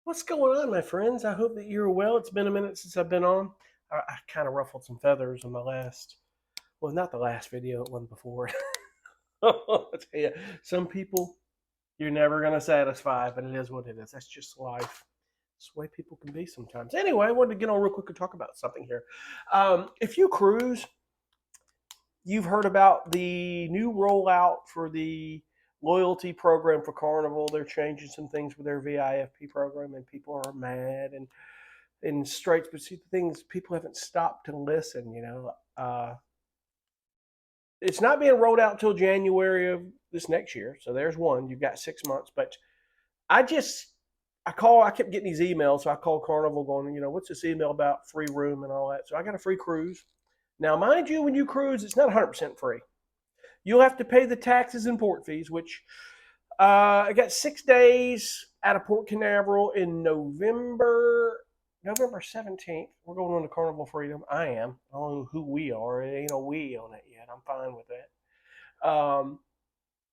What's going on, my friends? I hope that you're well. It's been a minute since I've been on. I kind of ruffled some feathers in my well, not the last video, it wasn't before. I'll tell you, some people you're never going to satisfy, but it is what it is. That's just life. It's the way people can be sometimes. Anyway, I wanted to get on real quick and talk about something here. If you cruise, you've heard about the new rollout for the loyalty program for Carnival. They're changing some things with their VIFP program, and people are mad and straight. But see, the things people haven't stopped to listen. It's not being rolled out till January of this next year. So there's one. You've got 6 months. But I just I kept getting these emails, so I called Carnival, going, what's this email about free room and all that. So I got a free cruise. Now, mind you, when you cruise, it's not 100% free. You'll have to pay the taxes and port fees, which I got 6 days out of Port Canaveral in November 17th. We're going on to Carnival Freedom. I am. I don't know who we are. It ain't a we on it yet. I'm fine with that.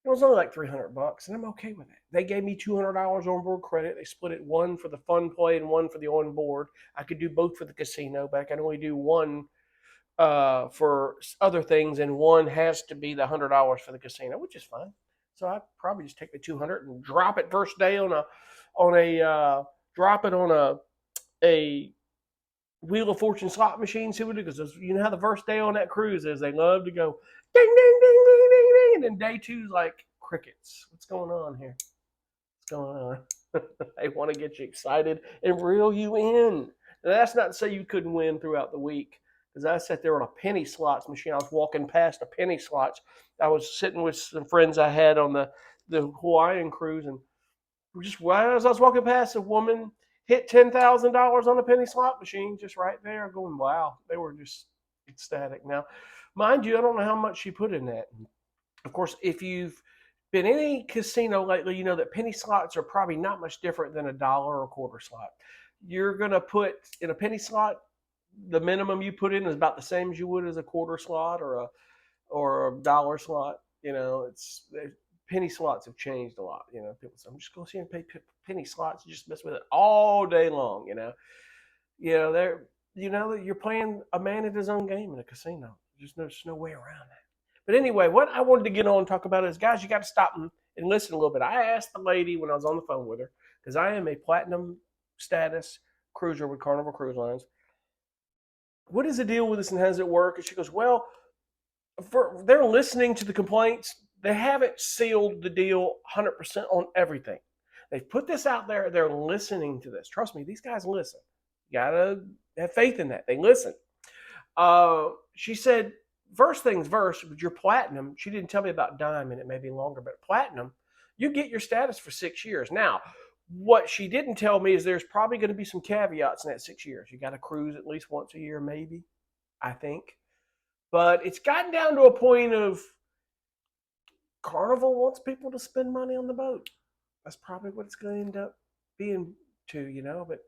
It was only like $300, and I'm okay with it. They gave me $200 on board credit. They split it, one for the fun play and one for the on board. I could do both for the casino, but I can only do one for other things, and one has to be the $100 for the casino, which is fine. So I probably just take the 200 and drop it first day on a drop it on a Wheel of Fortune slot machine. See what it is, because you know how the first day on that cruise is. They love to go ding ding ding ding ding ding, and then day two's like crickets. What's going on here? What's going on? They want to get you excited and reel you in. Now, that's not to say you couldn't win throughout the week, because I sat there on a penny slots machine. I was walking past a penny slots. I was sitting with some friends I had on the Hawaiian cruise, and just right as I was walking past, a woman hit $10,000 on a penny slot machine just right there. Going, wow, they were just ecstatic. Now, mind you, I don't know how much she put in that. Of course, if you've been in any casino lately, you know that penny slots are probably not much different than a dollar or a quarter slot. You're going to put in a penny slot, the minimum you put in is about the same as you would as a quarter slot or a dollar slot. It's penny slots have changed a lot. People say, I'm just going to see and pay penny slots and just mess with it all day long. They're that you're playing a man at his own game in a casino. There's no way around that. But anyway, what I wanted to get on and talk about is, guys, you got to stop and listen a little bit. I asked the lady when I was on the phone with her, because I am a platinum status cruiser with Carnival Cruise Lines. What is the deal with this and how does it work? And she goes, well, they're listening to the complaints. They haven't sealed the deal 100% on everything. They've put this out there. They're listening to this. Trust me, these guys listen. You gotta have faith in that. They listen. She said, first things first, with your platinum, she didn't tell me about diamond. It may be longer, but platinum, you get your status for 6 years. Now, what she didn't tell me is there's probably going to be some caveats in that 6 years. You got to cruise at least once a year, maybe, I think. But it's gotten down to a point of Carnival wants people to spend money on the boat. That's probably what it's going to end up being But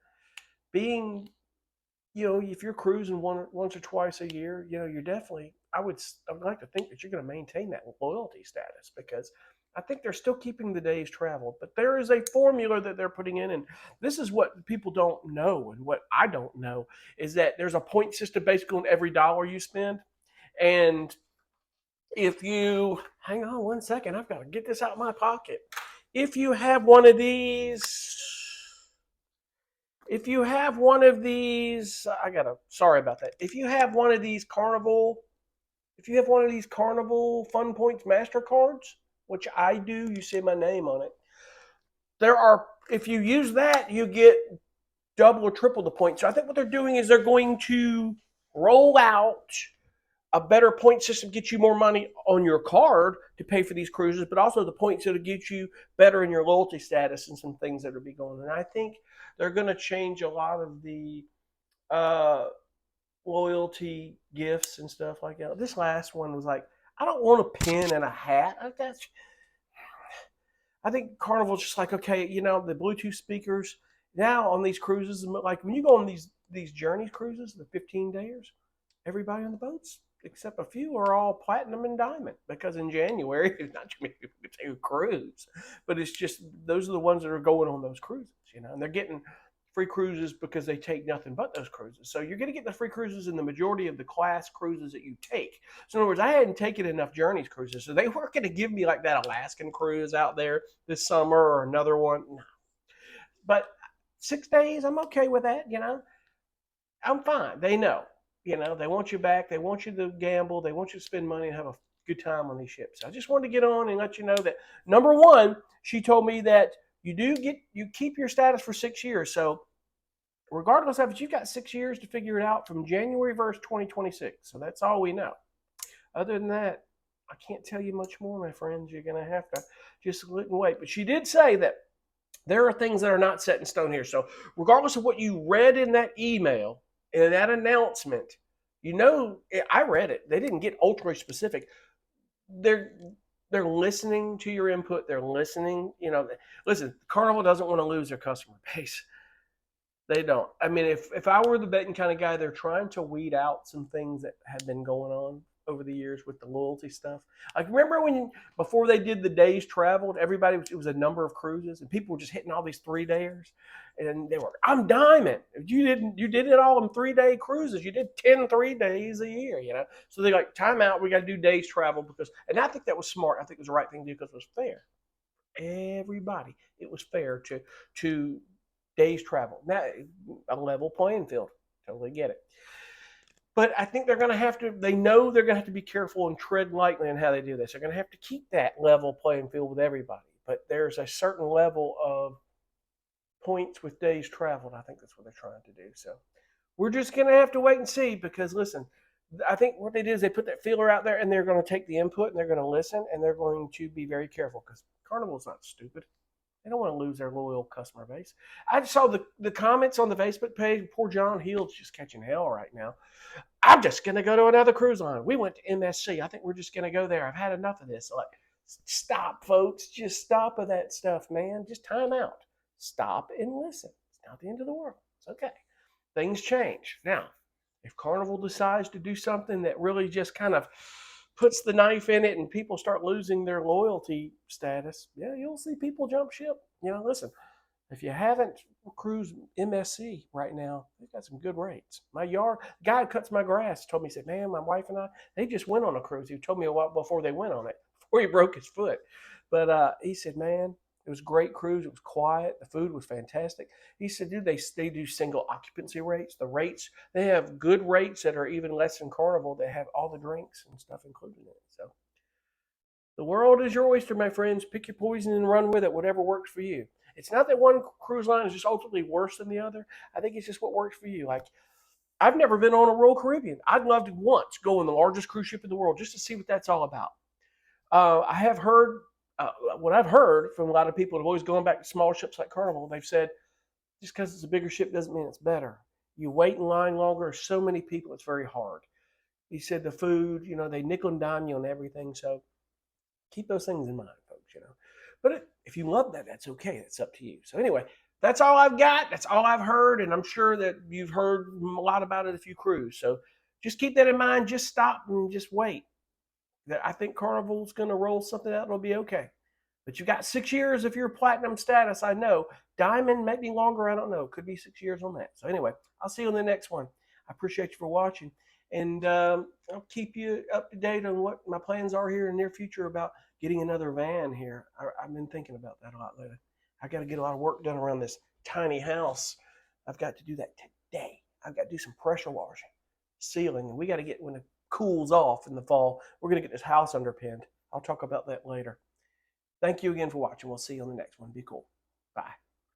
being, if you're cruising once or twice a year, you're definitely, I'd like to think that you're going to maintain that loyalty status, because I think they're still keeping the days traveled. But there is a formula that they're putting in, and this is what people don't know, and what I don't know, is that there's a point system basically on every dollar you spend. And if you hang on one second, I've got to get this out of my pocket. If you have one of these, sorry about that. If you have one of these Carnival Fun Points MasterCards, which I do, you see my name on it. If you use that, you get double or triple the points. So I think what they're doing is they're going to roll out a better point system, get you more money on your card to pay for these cruises, but also the points that'll get you better in your loyalty status and some things that'll be going on. And I think they're going to change a lot of the loyalty gifts and stuff like that. This last one was like, I don't want a pin and a hat. I think Carnival's just like, okay, the Bluetooth speakers now on these cruises, like when you go on these Journeys cruises, the 15 days, everybody on the boats except a few are all platinum and diamond because in January, not too many people can take a cruise, but it's just those are the ones that are going on those cruises, and they're getting free cruises because they take nothing but those cruises. So you're going to get the free cruises in the majority of the class cruises that you take. So in other words, I hadn't taken enough Journeys cruises, so they weren't going to give me like that Alaskan cruise out there this summer or another one. No. But 6 days, I'm okay with that. I'm fine. They know. They want you back. They want you to gamble. They want you to spend money and have a good time on these ships. So I just wanted to get on and let you know that number one, she told me that you keep your status for 6 years. So regardless of it, you've got 6 years to figure it out from January 1st, 2026. So that's all we know. Other than that, I can't tell you much more, my friends. You're going to have to just look and wait. But she did say that there are things that are not set in stone here. So regardless of what you read in that email and that announcement, I read it. They didn't get ultra specific. They're listening to your input. They're listening. Listen, Carnival doesn't want to lose their customer base. They don't. I mean, if I were the betting kind of guy, they're trying to weed out some things that have been going on over the years with the loyalty stuff. Like, remember before they did the days traveled, it was a number of cruises, and people were just hitting all these 3-dayers, and they were, I'm diamond. You did it all in 3-day cruises. You did 10 3-days a year, So they like, time out. We got to do days travel and I think that was smart. I think it was the right thing to do because it was fair. Everybody, it was fair to days travel. Now, a level playing field. Totally get it. But I think they're going to have to, they know they're going to have to be careful and tread lightly in how they do this. They're going to have to keep that level playing field with everybody. But there's a certain level of points with days traveled. I think that's what they're trying to do. So we're just going to have to wait and see because, listen, I think what they did is they put that feeler out there and they're going to take the input and they're going to listen and they're going to be very careful because Carnival's not stupid. They don't want to lose their loyal customer base. I just saw the comments on the Facebook page. Poor John Hill's just catching hell right now. I'm just going to go to another cruise line. We went to MSC. I think we're just going to go there. I've had enough of this. Like, stop, folks. Just stop with that stuff, man. Just time out. Stop and listen. It's not the end of the world. It's okay. Things change. Now, if Carnival decides to do something that really just kind of puts the knife in it and people start losing their loyalty status, yeah, you'll see people jump ship. Listen, if you haven't cruised MSC right now, they've got some good rates. My guy who cuts my grass told me, he said, man, my wife and I, they just went on a cruise. He told me a while before they went on it, before he broke his foot. But he said, man, it was a great cruise. It was quiet. The food was fantastic. He said, dude, they do single occupancy rates. The rates, they have good rates that are even less than Carnival. They have all the drinks and stuff included in it. So the world is your oyster, my friends. Pick your poison and run with it, whatever works for you. It's not that one cruise line is just ultimately worse than the other. I think it's just what works for you. Like, I've never been on a Royal Caribbean. I'd love to once go on the largest cruise ship in the world just to see what that's all about. I have heard what I've heard from a lot of people who've always gone back to small ships like Carnival. They've said just because it's a bigger ship doesn't mean it's better. You wait in line longer. So many people, it's very hard. He said the food, they nickel and dime you on everything. So keep those things in mind, folks. But if you love that, that's okay. It's up to you. So anyway, that's all I've got. That's all I've heard, and I'm sure that you've heard a lot about it if you cruise. So just keep that in mind. Just stop and just wait. I think Carnival's going to roll something out. It'll be okay. But you've got 6 years if you're platinum status. I know. Diamond, maybe longer. I don't know. Could be 6 years on that. So anyway, I'll see you on the next one. I appreciate you for watching. And I'll keep you up to date on what my plans are here in the near future about getting another van here. I've been thinking about that a lot lately. I got to get a lot of work done around this tiny house. I've got to do that today. I've got to do some pressure washing, sealing, and we got to get when it cools off in the fall. We're going to get this house underpinned. I'll talk about that later. Thank you again for watching. We'll see you on the next one. Be cool. Bye.